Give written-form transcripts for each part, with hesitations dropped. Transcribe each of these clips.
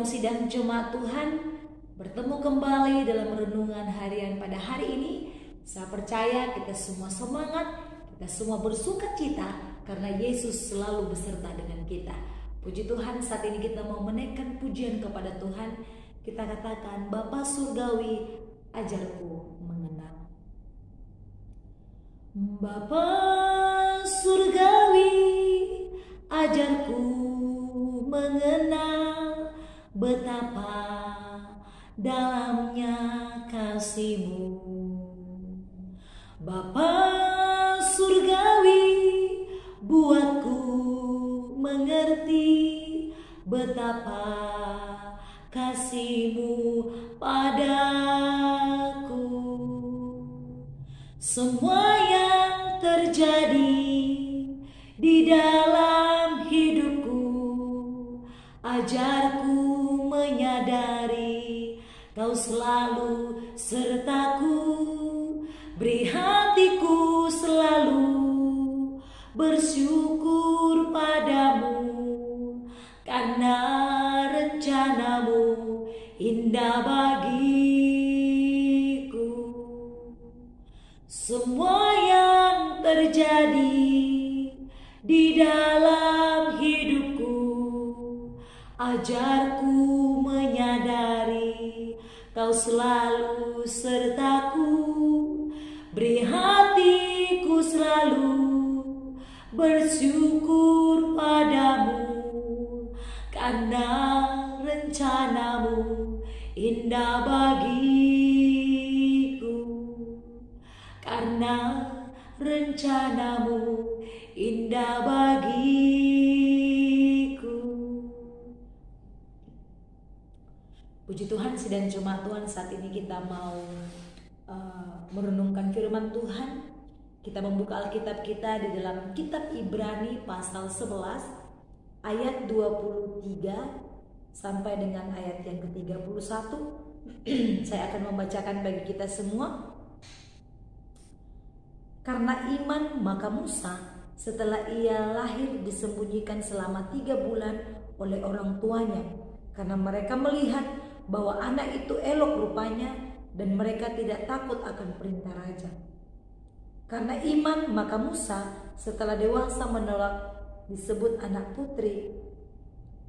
sidang Jemaat Tuhan, bertemu kembali dalam renungan harian pada hari ini. Saya percaya kita semua semangat, kita semua bersukacita karena Yesus selalu beserta dengan kita. Puji Tuhan, saat ini kita mau menaikkan pujian kepada Tuhan. Kita katakan, Bapa Surgawi, ajarku mengenal. Bapa Surgawi, ajarku mengenal betapa dalamnya kasih-Mu. Bapa Surgawi, buatku mengerti betapa kasih-Mu padaku. Semua yang terjadi di dalam hidupku, ajarku menyadari Kau selalu sertaku. Beri hatiku selalu bersyukur padamu, karena rencana-Mu indah bagiku. Semua yang terjadi di dalam hidupku, ajarku menyadari Kau selalu sertaku. Beri hatiku selalu bersyukur padamu, karena rencana-Mu indah bagiku. Karena rencana-Mu indah bagiku. Puji Tuhan, sidang Jemaat Tuhan, saat ini kita mau merenungkan firman Tuhan. Kita membuka Alkitab kita di dalam kitab Ibrani pasal 11 ayat 23 sampai dengan ayat yang ke-31. Saya akan membacakan bagi kita semua. Karena iman maka Musa setelah ia lahir disembunyikan selama 3 bulan oleh orang tuanya, karena mereka melihat bahwa anak itu elok rupanya dan mereka tidak takut akan perintah raja. Karena iman maka Musa setelah dewasa menolak disebut anak putri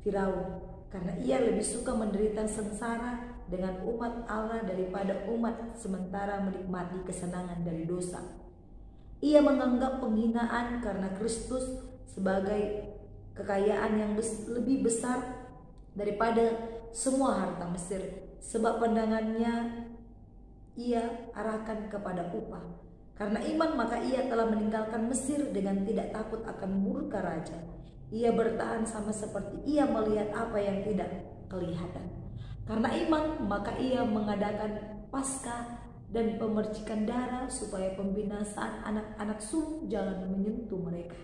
Firaun, karena ia lebih suka menderita sengsara dengan umat Allah daripada umat sementara menikmati kesenangan dari dosa. Ia menganggap penghinaan karena Kristus sebagai kekayaan yang lebih besar daripada semua harta Mesir, sebab pandangannya ia arahkan kepada upah. Karena iman maka ia telah meninggalkan Mesir dengan tidak takut akan murka raja. Ia bertahan sama seperti ia melihat apa yang tidak kelihatan. Karena iman maka ia mengadakan Paskah dan pemercikan darah supaya pembinasaan anak-anak sulung jangan menyentuh mereka.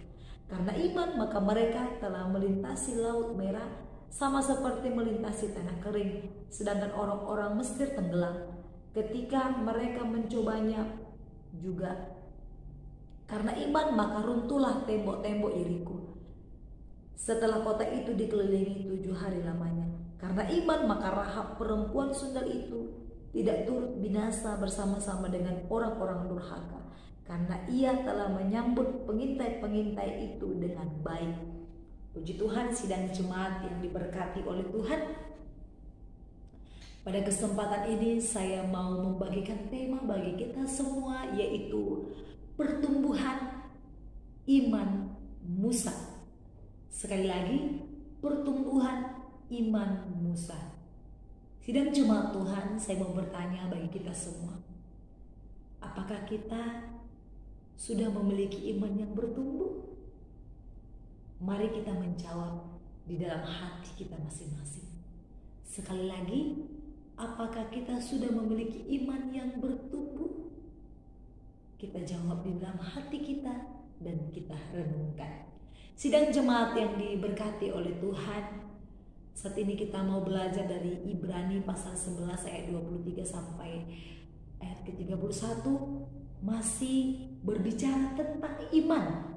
Karena iman maka mereka telah melintasi Laut Merah sama seperti melintasi tanah kering, sedangkan orang-orang Mesir tenggelam ketika mereka mencobanya juga. Karena iman maka runtuhlah tembok-tembok Yeriko setelah kota itu dikelilingi 7 hari lamanya. Karena iman maka Rahab perempuan sundal itu tidak turut binasa bersama-sama dengan orang-orang durhaka, karena ia telah menyambut pengintai-pengintai itu dengan baik. Puji Tuhan, sidang jemaat yang diberkati oleh Tuhan. Pada kesempatan ini saya mau membagikan tema bagi kita semua, yaitu pertumbuhan iman Musa. Sekali lagi, pertumbuhan iman Musa. Sidang Jemaat Tuhan, saya mau bertanya bagi kita semua, apakah kita sudah memiliki iman yang bertumbuh? Mari kita menjawab di dalam hati kita masing-masing. Sekali lagi, apakah kita sudah memiliki iman yang bertumbuh? Kita jawab di dalam hati kita dan kita renungkan. Sidang jemaat yang diberkati oleh Tuhan, saat ini kita mau belajar dari Ibrani pasal 11 ayat 23 sampai ayat ke-31, masih berbicara tentang iman.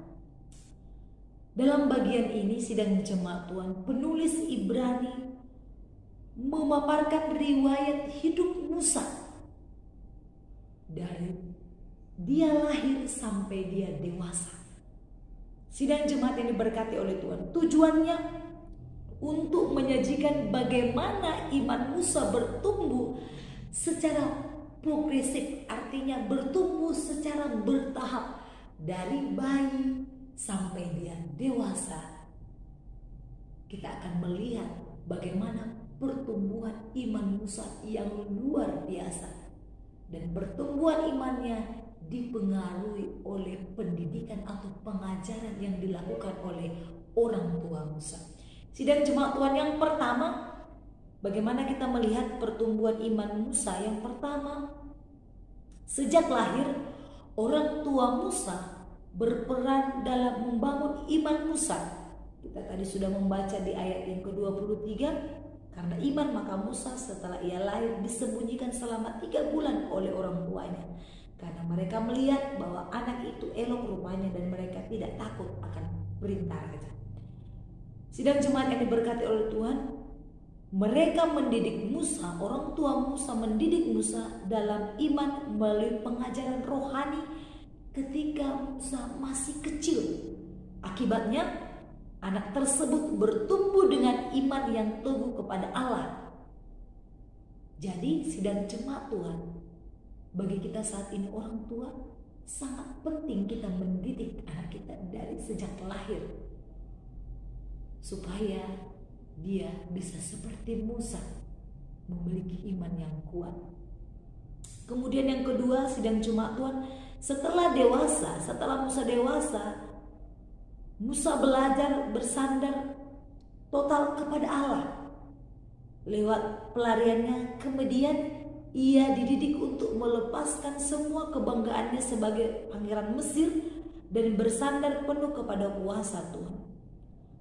Dalam bagian ini sidang jemaat Tuhan, penulis Ibrani memaparkan riwayat hidup Musa dari dia lahir sampai dia dewasa. Sidang jemaat yang diberkati oleh Tuhan, tujuannya untuk menyajikan bagaimana iman Musa bertumbuh secara progresif, artinya bertumbuh secara bertahap dari bayi sampai dia dewasa. Kita akan melihat bagaimana pertumbuhan iman Musa yang luar biasa, dan pertumbuhan imannya dipengaruhi oleh pendidikan atau pengajaran yang dilakukan oleh orang tua Musa. Sidang jemaat Tuhan, yang pertama, bagaimana kita melihat pertumbuhan iman Musa? Yang pertama, sejak lahir orang tua Musa berperan dalam membangun iman Musa. Kita tadi sudah membaca di ayat yang ke-23, karena iman maka Musa setelah ia lahir disembunyikan selama 3 bulan oleh orang tuanya, karena mereka melihat bahwa anak itu elok rupanya dan mereka tidak takut akan perintah raja. Sidang jemaat yang diberkati oleh Tuhan, mereka mendidik Musa, orang tua Musa mendidik Musa dalam iman melalui pengajaran rohani ketika Musa masih kecil. Akibatnya anak tersebut bertumbuh dengan iman yang teguh kepada Allah. Jadi sidang jemaat Tuhan, bagi kita saat ini orang tua, sangat penting kita mendidik anak kita dari sejak lahir, supaya dia bisa seperti Musa, memiliki iman yang kuat. Kemudian yang kedua, sidang jemaat Tuhan, setelah Musa dewasa, Musa belajar bersandar total kepada Allah. Lewat pelariannya, kemudian ia dididik untuk melepaskan semua kebanggaannya sebagai pangeran Mesir dan bersandar penuh kepada kuasa Tuhan.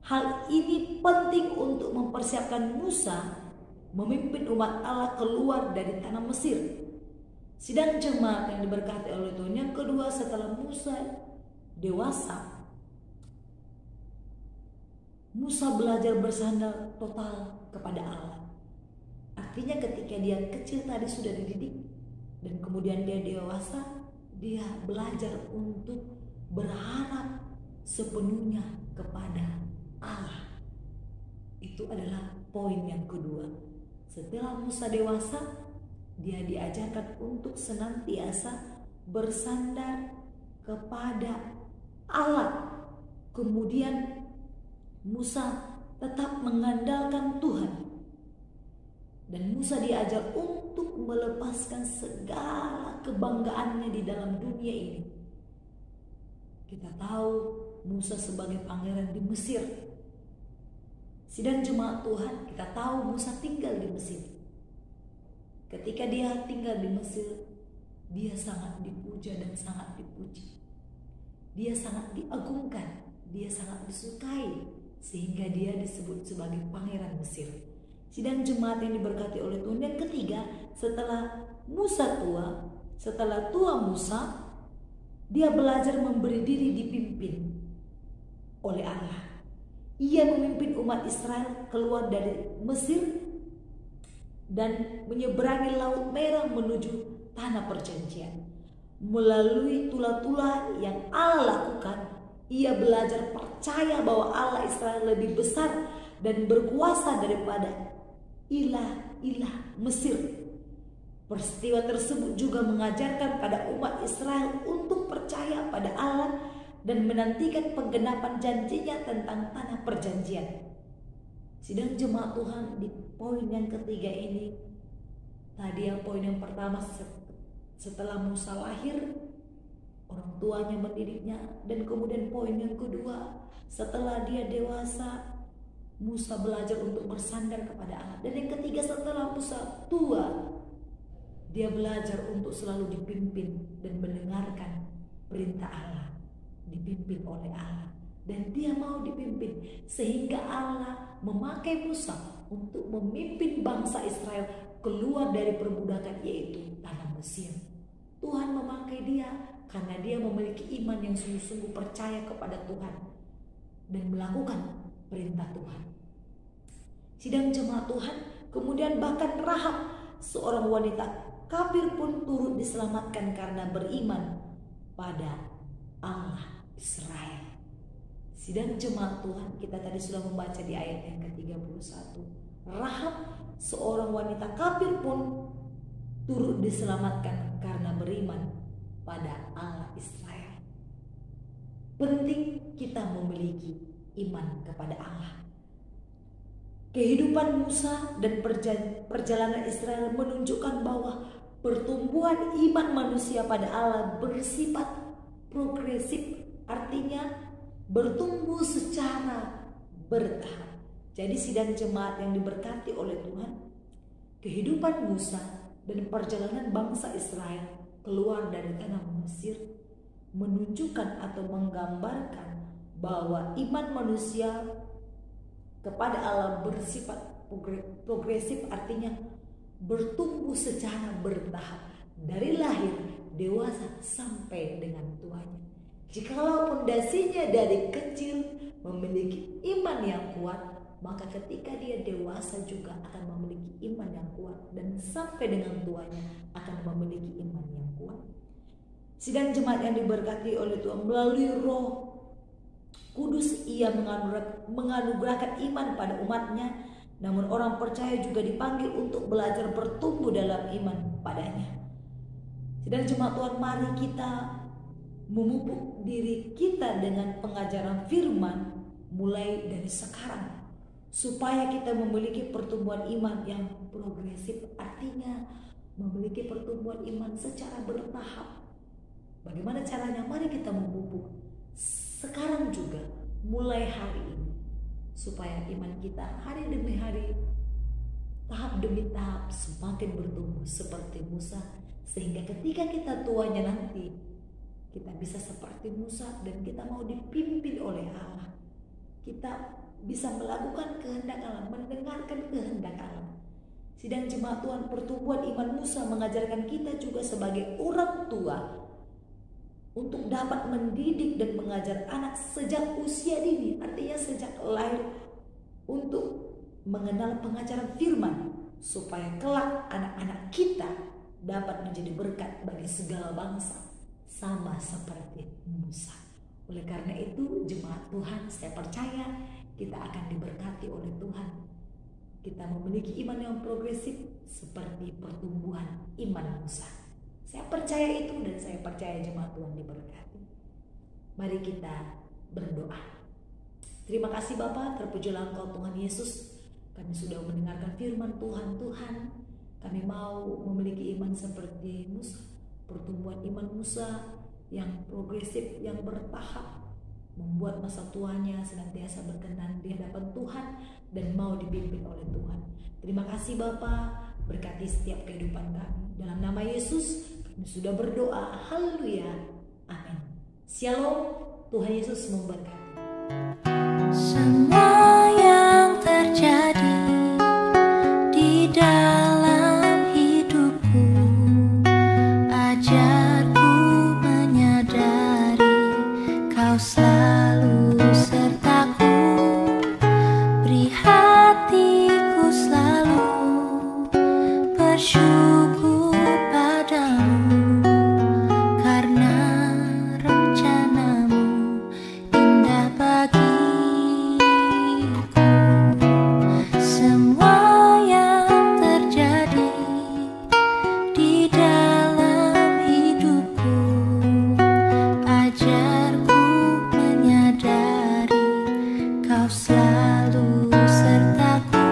Hal ini penting untuk mempersiapkan Musa memimpin umat Allah keluar dari tanah Mesir. Sidang jemaat yang diberkati oleh Tuhan, yang kedua, setelah Musa dewasa, Musa belajar bersandar total kepada Allah. Artinya ketika dia kecil tadi sudah dididik, dan kemudian dia dewasa, dia belajar untuk berharap sepenuhnya kepada Allah. Itu adalah poin yang kedua. Setelah Musa dewasa, dia diajarkan untuk senantiasa bersandar kepada Allah. Kemudian Musa tetap mengandalkan Tuhan, dan Musa diajar untuk melepaskan segala kebanggaannya di dalam dunia ini. Kita tahu Musa sebagai pangeran di Mesir. Sidang jemaat Tuhan, kita tahu Musa tinggal di Mesir. Ketika dia tinggal di Mesir, dia sangat dipuja dan sangat dipuji. Dia sangat diagungkan, dia sangat disukai, sehingga dia disebut sebagai pangeran Mesir. Sidang jemaat yang diberkati oleh Tuhan, yang ketiga, setelah tua Musa, dia belajar memberi diri dipimpin oleh Allah. Ia memimpin umat Israel keluar dari Mesir dan menyeberangi Laut Merah menuju tanah perjanjian. Melalui tula-tula yang Allah lakukan, ia belajar percaya bahwa Allah Israel lebih besar dan berkuasa daripada ilah-ilah Mesir. Peristiwa tersebut juga mengajarkan pada umat Israel untuk percaya pada Allah dan menantikan penggenapan janjinya tentang tanah perjanjian. Sidang jemaat Tuhan, di poin yang ketiga ini, tadi yang poin yang pertama, setelah Musa lahir, orang tuanya mendidiknya, dan kemudian poin yang kedua, setelah dia dewasa, Musa belajar untuk bersandar kepada Allah. Dan yang ketiga, setelah Musa tua, dia belajar untuk selalu dipimpin dan mendengarkan perintah Allah, dipimpin oleh Allah, dan dia mau dipimpin, sehingga Allah memakai Musa untuk memimpin bangsa Israel keluar dari perbudakan, yaitu tanah Mesir. Tuhan memakai dia karena dia memiliki iman yang sungguh-sungguh percaya kepada Tuhan dan melakukan perintah Tuhan. Sidang jemaat Tuhan, Kemudian bahkan Rahab, seorang wanita kafir pun turut diselamatkan karena beriman pada Allah Israel. Sidang jemaat Tuhan, kita tadi sudah membaca di ayat yang ke-31. Rahab, seorang wanita kafir pun turut diselamatkan karena beriman pada Allah Israel. Penting kita memiliki iman kepada Allah. Kehidupan Musa dan perjalanan Israel menunjukkan bahwa pertumbuhan iman manusia pada Allah bersifat progresif, artinya bertumbuh secara bertahap. Jadi sidang jemaat yang diberkati oleh Tuhan, kehidupan Musa dan perjalanan bangsa Israel keluar dari tanah Mesir menunjukkan atau menggambarkan bahwa iman manusia kepada Allah bersifat progresif, artinya bertumbuh secara bertahap dari lahir, dewasa sampai dengan tuanya. Jikalau pondasinya dari kecil memiliki iman yang kuat, maka ketika dia dewasa juga akan memiliki iman yang kuat, dan sampai dengan tuanya akan memiliki iman yang kuat. Sidang jemaat yang diberkati oleh Tuhan, melalui Roh Kudus ia menganugerahkan iman pada umatnya. Namun orang percaya juga dipanggil untuk belajar bertumbuh dalam iman padanya. Sidang jemaat Tuhan, mari kita memupuk diri kita dengan pengajaran firman mulai dari sekarang, supaya kita memiliki pertumbuhan iman yang progresif, artinya memiliki pertumbuhan iman secara bertahap. Bagaimana caranya? Mari kita memupuk sekarang juga, mulai hari ini, supaya iman kita hari demi hari, tahap demi tahap semakin bertumbuh seperti Musa, sehingga ketika kita tuanya nanti, kita bisa seperti Musa dan kita mau dipimpin oleh Allah. Kita bisa melakukan kehendak Allah, mendengarkan kehendak Allah. Sidang jemaat Tuhan, pertumbuhan iman Musa mengajarkan kita juga sebagai orang tua untuk dapat mendidik dan mengajar anak sejak usia dini, artinya sejak lahir, untuk mengenal pengajaran firman, supaya kelak anak-anak kita dapat menjadi berkat bagi segala bangsa, sama seperti Musa. Oleh karena itu, jemaat Tuhan, saya percaya kita akan diberkati oleh Tuhan. Kita memiliki iman yang progresif seperti pertumbuhan iman Musa. Saya percaya itu, dan saya percaya jemaat Tuhan diberkati. Mari kita berdoa. Terima kasih Bapa, terpujilah Engkau Tuhan Yesus. Kami sudah mendengarkan firman Tuhan. Tuhan, kami mau memiliki iman seperti Musa, pertumbuhan iman Musa yang progresif, yang bertahap, membuat masa tuanya senantiasa berkenan di hadapan Tuhan dan mau dipimpin oleh Tuhan. Terima kasih Bapa, berkati setiap kehidupan kami. Dalam nama Yesus kami sudah berdoa. Haleluya. Amin. Shalom. Tuhan Yesus memberkati. Semua yang terjadi di dalam hidupku, ajarku menyadari Kau selalu sertaku. Beri hatiku selalu bersyukur padamu, karena rencanamu indah bagiku. Semua yang terjadi di dalam hidupku, ajarku menyadari Kau selalu sertaku.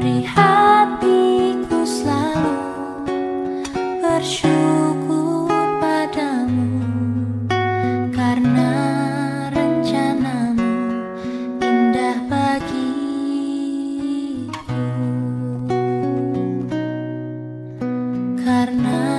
Beri hatiku selalu bersyukur padamu, karena rencanamu indah bagiku. Karena